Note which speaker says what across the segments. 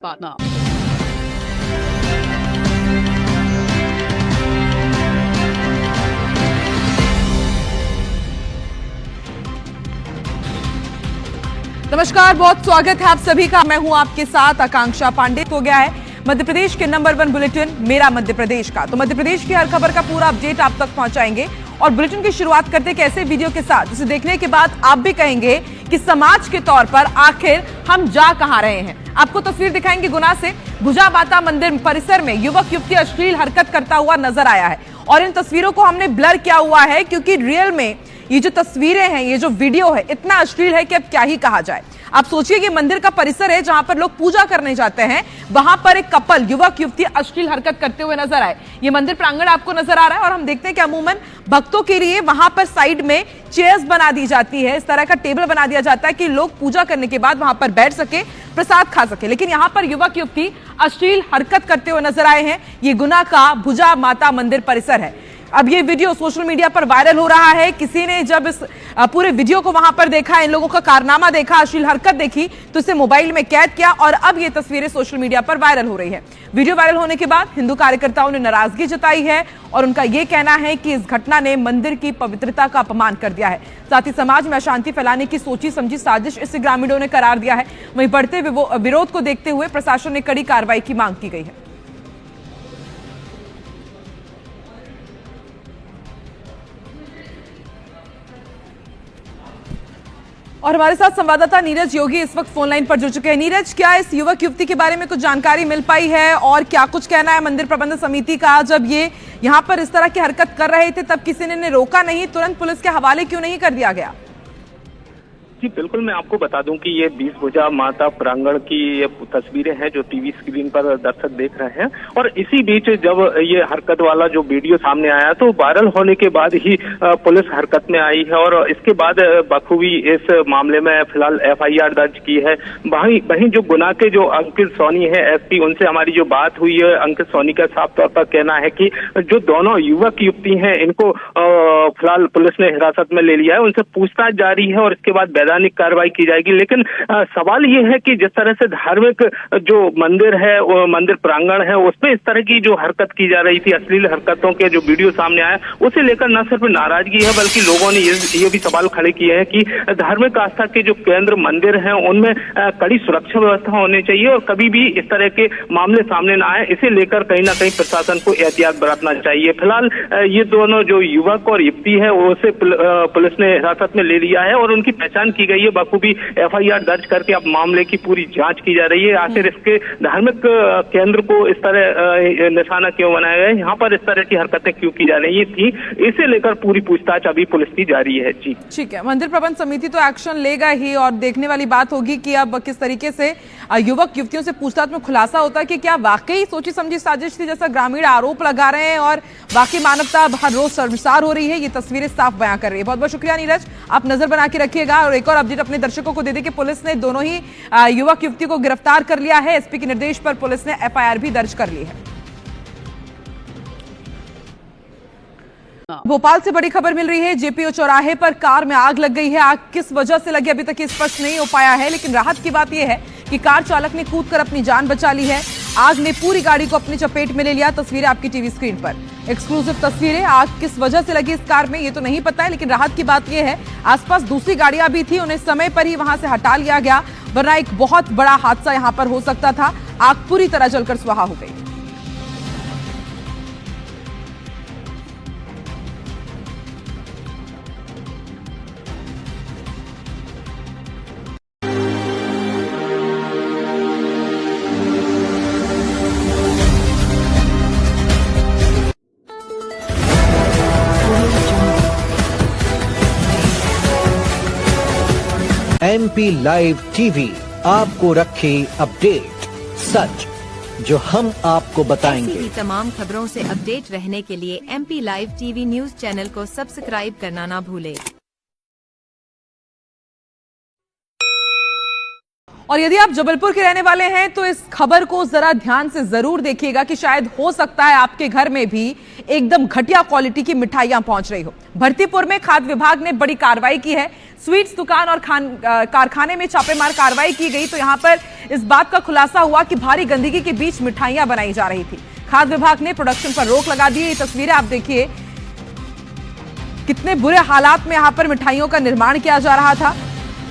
Speaker 1: partner. नमस्कार, बहुत स्वागत है आप सभी का। मैं हूं आपके साथ आकांक्षा पांडे। हो गया है मध्य प्रदेश के नंबर 1 बुलेटिन मेरा मध्य प्रदेश का। तो मध्य प्रदेश की हर खबर का पूरा अपडेट आप तक पहुंचाएंगे और बुलेटिन की शुरुआत करते एक ऐसे वीडियो के साथ जिसे देखने के बाद आप भी कहेंगे कि समाज के तौर पर आखिर हम जा कहां रहे हैं। आपको तस्वीर दिखाएंगे गुना से। भुजा माता मंदिर परिसर में युवक युवती अश्लील हरकत करता हुआ नजर आया है और इन तस्वीरों को हमने ब्लर किया हुआ है क्योंकि रियल में ये जो तस्वीरें हैं, ये जो वीडियो है, इतना अश्लील है कि अब क्या ही कहा जाए। आप सोचिए कि मंदिर का परिसर है जहां पर लोग पूजा करने जाते हैं, वहां पर एक कपल युवक युवती अश्लील हरकत करते हुए नजर आए। ये मंदिर प्रांगण आपको नजर आ रहा है और हम देखते हैं कि अमूमन भक्तों के लिए वहां पर साइड में चेयर्स बना दी जाती है, इस तरह का टेबल बना दिया जाता है कि लोग पूजा करने के बाद वहां पर बैठ सके, प्रसाद खा सके। लेकिन यहां पर युवक युवती अश्लील हरकत करते हुए नजर आए हैं। ये गुना का भुजा माता मंदिर परिसर है। अब ये वीडियो सोशल मीडिया पर वायरल हो रहा है। किसी ने जब इस पूरे वीडियो को वहां पर देखा, इन लोगों का कारनामा देखा, अश्लील हरकत देखी, तो इसे मोबाइल में कैद किया और अब ये तस्वीरें सोशल मीडिया पर वायरल हो रही है। वीडियो वायरल होने के बाद हिंदू कार्यकर्ताओं ने नाराजगी जताई है और उनका यह कहना है कि इस घटना ने मंदिर की पवित्रता का अपमान कर दिया है। साथ ही समाज में अशांति फैलाने की सोची समझी साजिश इसे ग्रामीणों ने करार दिया है। वहीं बढ़ते विरोध को देखते हुए प्रशासन ने कड़ी कार्रवाई की मांग की गई है। और हमारे साथ संवाददाता नीरज योगी इस वक्त फोन लाइन पर जुड़ चुके हैं। नीरज, क्या इस युवक युवती के बारे में कुछ जानकारी मिल पाई है और क्या कुछ कहना है मंदिर प्रबंधन समिति का? जब ये यहाँ पर इस तरह की हरकत कर रहे थे तब किसी ने रोका नहीं, तुरंत पुलिस के हवाले क्यों नहीं कर दिया गया?
Speaker 2: जी बिल्कुल, मैं आपको बता दूं कि ये 20 भुजा माता प्रांगण की ये तस्वीरें हैं जो टीवी स्क्रीन पर दर्शक देख रहे हैं। और इसी बीच जब ये हरकत वाला जो वीडियो सामने आया तो वायरल होने के बाद ही पुलिस हरकत में आई है और इसके बाद बखूबी इस मामले में फिलहाल FIR दर्ज की है। वहीं जो गुना के जो अंकित सोनी है SP, उनसे हमारी जो बात हुई है, अंकित सोनी का साफ तौर पर कहना है कि जो दोनों युवक युवती हैं इनको फिलहाल पुलिस ने हिरासत में ले लिया है, उनसे पूछताछ जारी है और इसके बाद वैधानिक कार्रवाई की जाएगी। लेकिन सवाल ये है कि जिस तरह से धार्मिक जो मंदिर है, वो मंदिर प्रांगण है, उसमें इस तरह की जो हरकत की जा रही थी, अश्लील हरकतों के जो वीडियो सामने आया, उसे लेकर न सिर्फ नाराजगी है बल्कि लोगों ने ये भी सवाल खड़े किए हैं कि धार्मिक आस्था के जो केंद्र मंदिर हैं उनमें कड़ी सुरक्षा व्यवस्था होनी चाहिए और कभी भी इस तरह के मामले सामने न आए, इसे लेकर कहीं ना कहीं प्रशासन को एहतियात बरतना चाहिए। फिलहाल ये दोनों जो युवक और युवती है उसे पुलिस ने हिरासत में ले लिया है और उनकी पहचान की गई है। बखूबी FIR दर्ज करके अब मामले की पूरी जांच की जा रही है। आखिर इसके धार्मिक केंद्र को इस तरह निशाना क्यों बनाया गया है, यहाँ पर इस तरह की हरकतें क्यों की जा रही थी, इसे लेकर पूरी पूछताछ अभी पुलिस की जारी है। जी
Speaker 1: ठीक है, मंदिर प्रबंध समिति तो एक्शन लेगा ही और देखने वाली बात होगी कि अब किस तरीके से युवक युवतियों से पूछताछ में खुलासा होता है कि क्या वाकई सोची समझी साजिश थी जैसा ग्रामीण आरोप लगा रहे हैं और वाकई मानवता हर रोज शर्मसार हो रही है। ये तस्वीरें साफ बयां कर रही है। बहुत बहुत शुक्रिया नीरज, आप नजर बना के रखिएगा और एक और अपडेट अपने दर्शकों को दे दें कि पुलिस ने दोनों ही युवक युवती को गिरफ्तार कर लिया है। SP के निर्देश पर पुलिस ने FIR भी दर्ज कर ली है। भोपाल से बड़ी खबर मिल रही है। JPO चौराहे पर कार में आग लग गई है। आग किस वजह से लगी अभी तक स्पष्ट नहीं हो पाया है, लेकिन राहत की बात यह है कि कार चालक ने कूदकर अपनी जान बचा ली है। आग ने पूरी गाड़ी को अपनी चपेट में ले लिया। तस्वीरें आपकी टीवी स्क्रीन पर, एक्सक्लूसिव तस्वीरें। आग किस वजह से लगी इस कार में ये तो नहीं पता है, लेकिन राहत की बात यह है आसपास दूसरी गाड़ियां भी थी, उन्हें समय पर ही वहां से हटा लिया गया, वरना एक बहुत बड़ा हादसा यहां पर हो सकता था। आग पूरी तरह जलकर स्वाहा हो गई।
Speaker 3: MP लाइव TV आपको रखे अपडेट, सच जो हम आपको बताएंगे।
Speaker 4: ऐसी ही तमाम खबरों से अपडेट रहने के लिए MP live TV news channel को सब्सक्राइब करना ना भूले।
Speaker 1: और यदि आप जबलपुर के रहने वाले हैं तो इस खबर को जरा ध्यान से जरूर देखिएगा कि शायद हो सकता है आपके घर में भी एकदम घटिया क्वालिटी की मिठाइयां पहुंच रही हो। भरतीपुर में खाद्य विभाग ने बड़ी कार्रवाई की है। स्वीट्स दुकान और कारखाने में छापेमार कार्रवाई की गई तो यहां पर इस बात का खुलासा हुआ कि भारी गंदगी के बीच मिठाइयां बनाई जा रही थी। खाद्य विभाग ने प्रोडक्शन पर रोक लगा दी। ये तस्वीरें आप देखिए, कितने बुरे हालात में यहां पर मिठाइयों का निर्माण किया जा रहा था।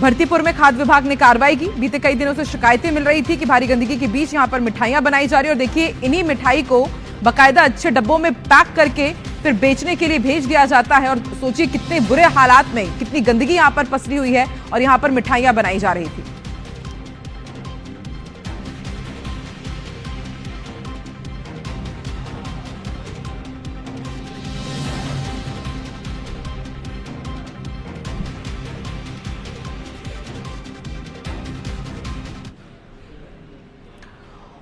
Speaker 1: भरतीपुर में खाद्य विभाग ने कार्रवाई की। बीते कई दिनों से शिकायतें मिल रही थी कि भारी गंदगी के बीच यहां पर मिठाइयां बनाई जा रही है और देखिए इन्हीं मिठाई को बाकायदा अच्छे डब्बों में पैक करके फिर बेचने के लिए भेज दिया जाता है। और सोचिए कितने बुरे हालात में, कितनी गंदगी यहां पर पसरी हुई है और यहां पर मिठाइयां बनाई जा रही थी।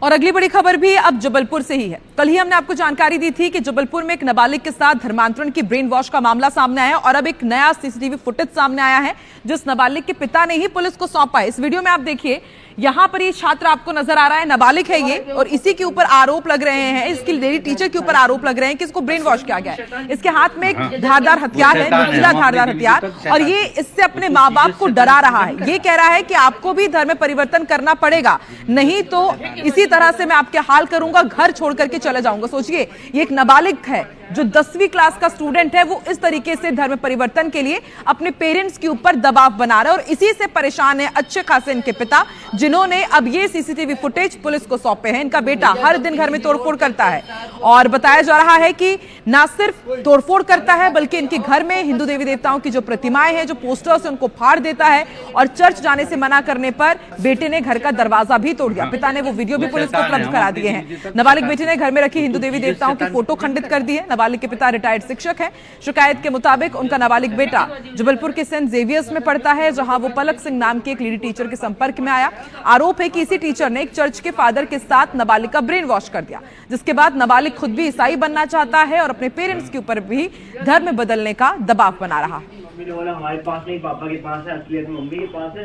Speaker 1: और अगली बड़ी खबर भी अब जबलपुर से ही है। कल ही हमने आपको जानकारी दी थी कि जबलपुर में एक नाबालिग के साथ धर्मांतरण की ब्रेन वॉश का मामला सामने आया और अब एक नया सीसीटीवी फुटेज सामने आया है जिस नाबालिग के पिता ने ही पुलिस को सौंपा है। इस वीडियो में आप देखिए, यहां पर ये छात्र आपको नजर आ रहा है, नाबालिग है ये, और इसी के ऊपर आरोप लग रहे हैं, इसकी लेडी टीचर के ऊपर आरोप लग रहे हैं कि इसको ब्रेन वॉश किया गया है। इसके हाथ में एक धारदार हथियार है, नुकीला धारदार हथियार, और ये इससे अपने माँ बाप को डरा रहा है। ये कह रहा है कि आपको भी धर्म में परिवर्तन करना पड़ेगा, नहीं तो इसी तरह से मैं आपके हाल करूंगा, घर छोड़ करके चले जाऊंगा। सोचिए, ये एक नाबालिग है जो 10वीं क्लास का स्टूडेंट है, वो इस तरीके से धर्म परिवर्तन के लिए अपने पेरेंट्स के ऊपर दबाव बना रहा है और इसी से परेशान है अच्छे खासे इनके पिता, जिन्होंने अब ये सीसीटीवी फुटेज पुलिस को सौंपे हैं। इनका बेटा हर दिन घर में तोड़फोड़ करता है और बताया जा रहा है कि ना सिर्फ तोड़फोड़ करता है बल्कि इनके घर में हिंदू देवी देवताओं की जो प्रतिमाएं हैं, जो पोस्टर्स हैं, उनको फाड़ देता है और चर्च जाने से मना करने पर बेटे ने घर का दरवाजा भी तोड़ दिया। पिता ने वो वीडियो भी पुलिस को उपलब्ध करा दिए हैं। नाबालिग बेटे ने घर में रखी हिंदू देवी देवताओं की फोटो खंडित कर दी है। नाबालिग के पिता रिटायर्ड शिक्षक हैं। शिकायत के मुताबिक उनका नाबालिग बेटा जबलपुर के सेंट जेवियर्स में पढ़ता है, जहां वो पलक सिंह नाम के एक लेडी टीचर के संपर्क में आया। आरोप है कि इसी टीचर ने एक चर्च के फादर के साथ नाबालिग का ब्रेन वॉश कर दिया, जिसके बाद नाबालिग खुद भी ईसाई बनना चाहता है और अपने पेरेंट्स के ऊपर भी धर्म बदलने का दबाव बना रहा है।
Speaker 5: मम्मी ने बोला हमारे पास नहीं, पापा के पास है, असलियत में मम्मी के पास है।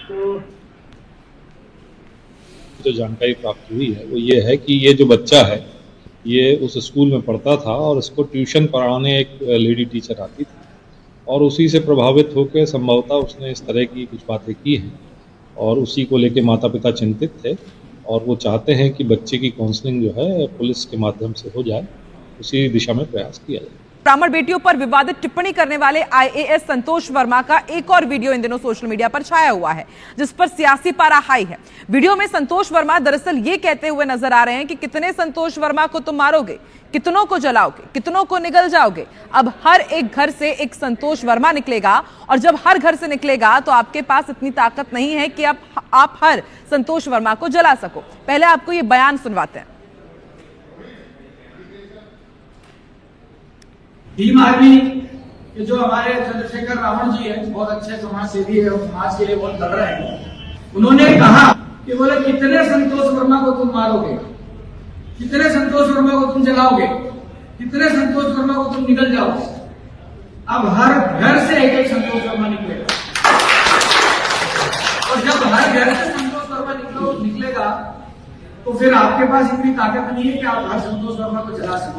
Speaker 5: तो
Speaker 6: जो जानकारी प्राप्त हुई है वो ये है कि ये जो बच्चा है ये उस स्कूल में पढ़ता था और उसको ट्यूशन पढ़ाने एक लेडी टीचर आती थी और उसी से प्रभावित होकर संभवतः उसने इस तरह की कुछ बातें की हैं और उसी को लेके माता पिता चिंतित थे और वो चाहते हैं कि बच्चे की काउंसलिंग जो है पुलिस के माध्यम से हो जाए, उसी दिशा में प्रयास किया जाए।
Speaker 1: ब्राह्मण बेटियों पर विवादित टिप्पणी करने वाले आईएएस संतोष वर्मा का एक और वीडियो इन दिनों सोशल मीडिया पर छाया हुआ है, जिस पर सियासी पारा हाई है। वीडियो में संतोष वर्मा दरअसल ये कहते हुए नजर आ रहे हैं कि कितने संतोष वर्मा को तुम मारोगे, कितनों को जलाओगे, कितनों को निगल जाओगे। अब हर एक घर से एक संतोष वर्मा निकलेगा और जब हर घर से निकलेगा तो आपके पास इतनी ताकत नहीं है कि आप हर संतोष वर्मा को जला सको। पहले आपको ये बयान सुनवाते हैं।
Speaker 7: भीम आर्मी के जो हमारे चंद्रशेखर रावण जी हैं, बहुत अच्छे समाज सेवी है और समाज के लिए बहुत लड़ रहे हैं। उन्होंने कहा कि बोले कितने संतोष वर्मा को तुम मारोगे, कितने संतोष वर्मा को तुम जलाओगे, कितने संतोष वर्मा को तुम निकल जाओगे। अब हर घर से एक एक संतोष वर्मा निकलेगा और जब हर घर से संतोष वर्मा निकलेगा तो फिर आपके पास इतनी ताकत नहीं है कि आप हर संतोष वर्मा को जला सको।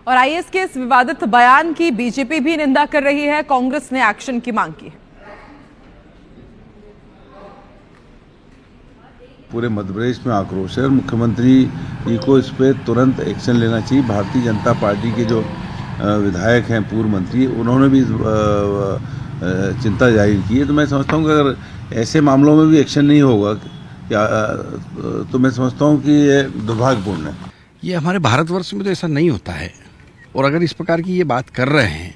Speaker 1: और आईएएस के इस विवादित बयान की बीजेपी भी निंदा कर रही है। कांग्रेस ने एक्शन की मांग की है।
Speaker 8: पूरे मध्य प्रदेश में आक्रोश है और मुख्यमंत्री जी को इस पर तुरंत एक्शन लेना चाहिए। भारतीय जनता पार्टी के जो विधायक हैं, पूर्व मंत्री, उन्होंने भी चिंता जाहिर की है। तो मैं समझता हूँ कि अगर ऐसे मामलों में भी एक्शन नहीं होगा तो मैं समझता हूँ कि ये दुर्भाग्यपूर्ण है।
Speaker 9: ये हमारे भारतवर्ष में तो ऐसा नहीं होता है और अगर इस प्रकार की ये बात कर रहे हैं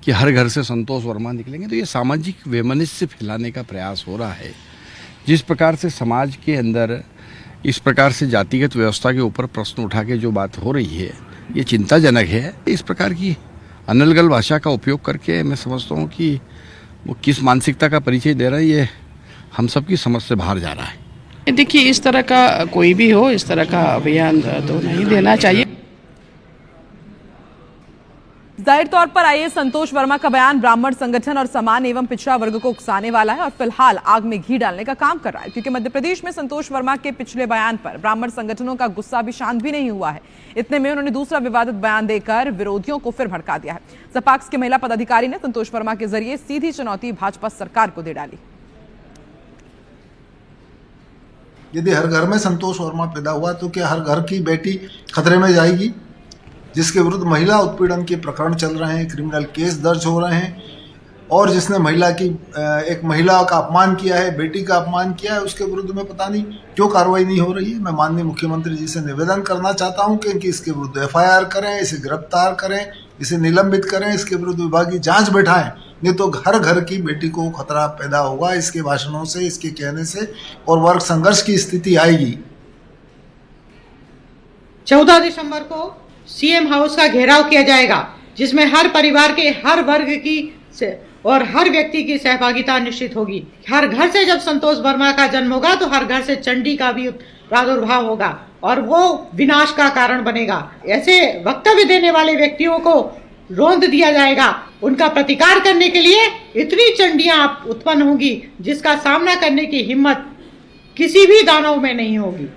Speaker 9: कि हर घर से संतोष वर्मा निकलेंगे तो ये सामाजिक वैमनस्य फैलाने का प्रयास हो रहा है। जिस प्रकार से समाज के अंदर इस प्रकार से जातिगत व्यवस्था के ऊपर प्रश्न उठा के जो बात हो रही है ये चिंताजनक है। इस प्रकार की अनलगल भाषा का उपयोग करके मैं समझता हूँ कि वो किस मानसिकता का परिचय दे रहा है, ये हम सब की समझ से बाहर जा रहा है।
Speaker 10: देखिए, इस तरह का कोई भी हो, इस तरह का अभियान तो नहीं देना चाहिए।
Speaker 1: जाहिर तौर पर आईएएस संतोष वर्मा का बयान ब्राह्मण संगठन और समान एवं पिछड़ा वर्ग को उकसाने वाला है और फिलहाल आग में घी डालने का काम कर रहा है, क्योंकि मध्य प्रदेश में संतोष वर्मा के पिछले बयान पर ब्राह्मण संगठनों का गुस्सा भी शांत भी नहीं हुआ है। इतने में उन्होंने दूसरा विवादित बयान देकर विरोधियों को फिर भड़का दिया है। सपाक्स के महिला पदाधिकारी ने संतोष वर्मा के जरिए सीधी चुनौती भाजपा सरकार को दे डाली।
Speaker 11: यदि हर घर में संतोष वर्मा पैदा हुआ तो क्या हर घर की बेटी खतरे में जाएगी? जिसके विरुद्ध महिला उत्पीड़न के प्रकरण चल रहे हैं, क्रिमिनल केस दर्ज हो रहे हैं, और जिसने एक महिला का अपमान किया है, बेटी का अपमान किया है, उसके विरुद्ध में पता नहीं क्यों कार्रवाई नहीं हो रही है। मैं माननीय मुख्यमंत्री जी से निवेदन करना चाहता हूं कि इसके विरुद्ध FIR करें, इसे गिरफ्तार करें, इसे निलंबित करें, इसके विरुद्ध विभागीय जांच बैठाएं। नहीं तो हर घर की बेटी को खतरा पैदा होगा इसके भाषणों से, इसके कहने से, और वर्ग संघर्ष की स्थिति आएगी।
Speaker 12: 14 दिसंबर को CM हाउस का घेराव किया जाएगा, जिसमें हर परिवार के हर वर्ग की और हर व्यक्ति की सहभागिता निश्चित होगी। हर घर से जब संतोष वर्मा का जन्म होगा तो हर घर से चंडी का भी प्रादुर्भाव होगा और वो विनाश का कारण बनेगा। ऐसे वक्तव्य देने वाले व्यक्तियों को रोंद दिया जाएगा। उनका प्रतिकार करने के लिए इतनी चंडियां उत्पन्न होंगी जिसका सामना करने की हिम्मत किसी भी दानव में नहीं होगी।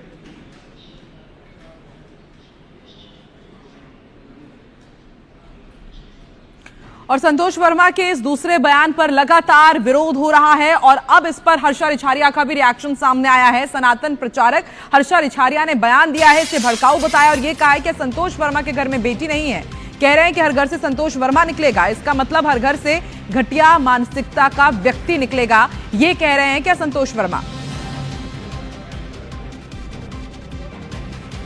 Speaker 1: और संतोष वर्मा के इस दूसरे बयान पर लगातार विरोध हो रहा है और अब इस पर हर्षा रिछारिया का भी रिएक्शन सामने आया है। सनातन प्रचारक हर्षा रिछारिया ने बयान दिया है, इसे भड़काऊ बताया और ये कहा है कि संतोष वर्मा के घर में बेटी नहीं है। कह रहे हैं कि हर घर से संतोष वर्मा निकलेगा, इसका मतलब हर घर से घटिया मानसिकता का व्यक्ति निकलेगा, ये कह रहे हैं क्या संतोष वर्मा।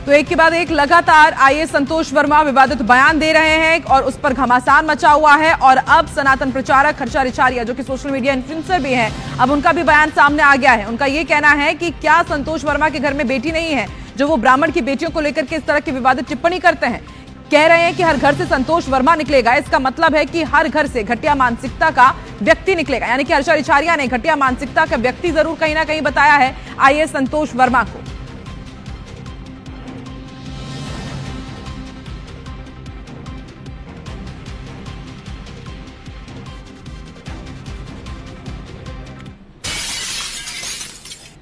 Speaker 1: तो एक के बाद एक लगातार आईएएस संतोष वर्मा विवादित बयान दे रहे हैं और उस पर घमासान मचा हुआ है। और अब सनातन प्रचारक हर्षा रिछारिया, जो कि सोशल मीडिया इन्फ्लुएंसर भी हैं, अब उनका भी बयान सामने आ गया है। उनका ये कहना है कि क्या संतोष वर्मा के घर में बेटी नहीं है, जो वो ब्राह्मण की बेटियों को लेकर के इस तरह की विवादित टिप्पणी करते हैं। कह रहे हैं कि हर घर से संतोष वर्मा निकलेगा, इसका मतलब है कि हर घर से घटिया मानसिकता का व्यक्ति निकलेगा। यानी कि हर्षा रिछारिया ने घटिया मानसिकता का व्यक्ति जरूर कहीं ना कहीं बताया है आईएएस संतोष वर्मा को।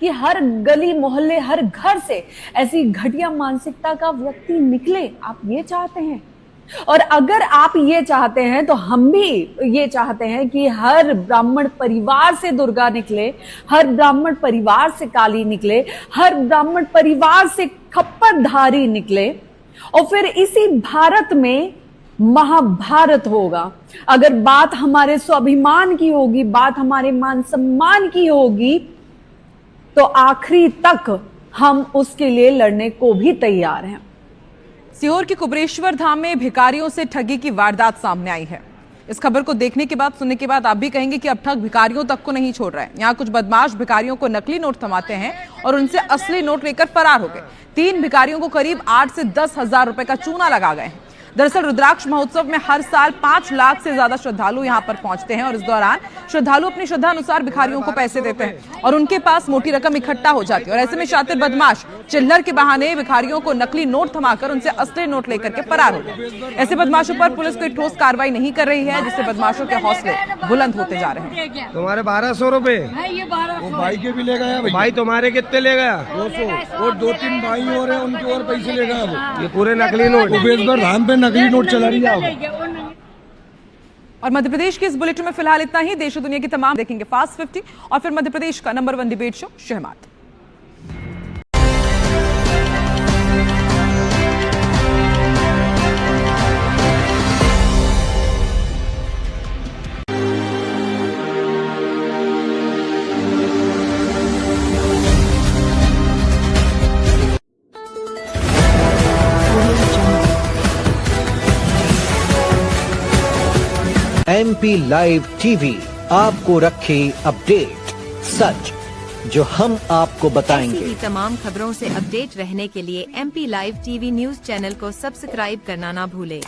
Speaker 13: कि हर गली मोहल्ले हर घर से ऐसी घटिया मानसिकता का व्यक्ति निकले, आप ये चाहते हैं? और अगर आप ये चाहते हैं तो हम भी ये चाहते हैं कि हर ब्राह्मण परिवार से दुर्गा निकले, हर ब्राह्मण परिवार से काली निकले, हर ब्राह्मण परिवार से खप्परधारी निकले, और फिर इसी भारत में महाभारत होगा। अगर बात हमारे स्वाभिमान की होगी, बात हमारे मान सम्मान की होगी, तो आखिरी तक हम उसके लिए लड़ने को भी तैयार हैं।
Speaker 1: सीहोर के कुबरेश्वर धाम में भिखारियों से ठगी की वारदात सामने आई है। इस खबर को देखने के बाद, सुनने के बाद आप भी कहेंगे कि अब ठग भिखारियों तक को नहीं छोड़ रहा है। यहाँ कुछ बदमाश भिखारियों को नकली नोट थमाते हैं और उनसे असली नोट लेकर फरार हो गए। 3 भिखारियों को करीब 8 से 10 हजार रुपए का चूना लगा गए हैं। दरअसल रुद्राक्ष महोत्सव में हर साल 5 लाख से ज्यादा श्रद्धालु यहां पर पहुंचते हैं और इस दौरान श्रद्धालु अपनी श्रद्धा अनुसार भिखारियों को पैसे देते हैं और उनके पास मोटी रकम इकट्ठा हो जाती है। और ऐसे में शातिर बदमाश चिल्लर के बहाने भिखारियों को नकली नोट थमाकर उनसे असली नोट लेकर के फरार हो गए। ऐसे बदमाशों पर पुलिस कोई ठोस कार्रवाई नहीं कर रही है, जिससे बदमाशों के हौसले बुलंद होते जा रहे हैं।
Speaker 14: तुम्हारे 1200 रुपए वो भाई के भी ले गया। भाई तुम्हारे कितने ले गया? 200। और 2-3 भाई और है, उनके और पैसे ले गया। ये पूरे नकली नोट, धाम पे नकली नोट चला रही है।
Speaker 1: और मध्य प्रदेश के इस बुलेटिन में फिलहाल इतना ही। देश और दुनिया की तमाम देखेंगे फास्ट 50 और फिर मध्य प्रदेश का number 1 debate show Shahmat.
Speaker 3: MP live TV आपको रखे अपडेट, सच जो हम आपको बताएंगे।
Speaker 4: ऐसी ही तमाम खबरों से अपडेट रहने के लिए MP live TV news channel को सब्सक्राइब करना ना भूले।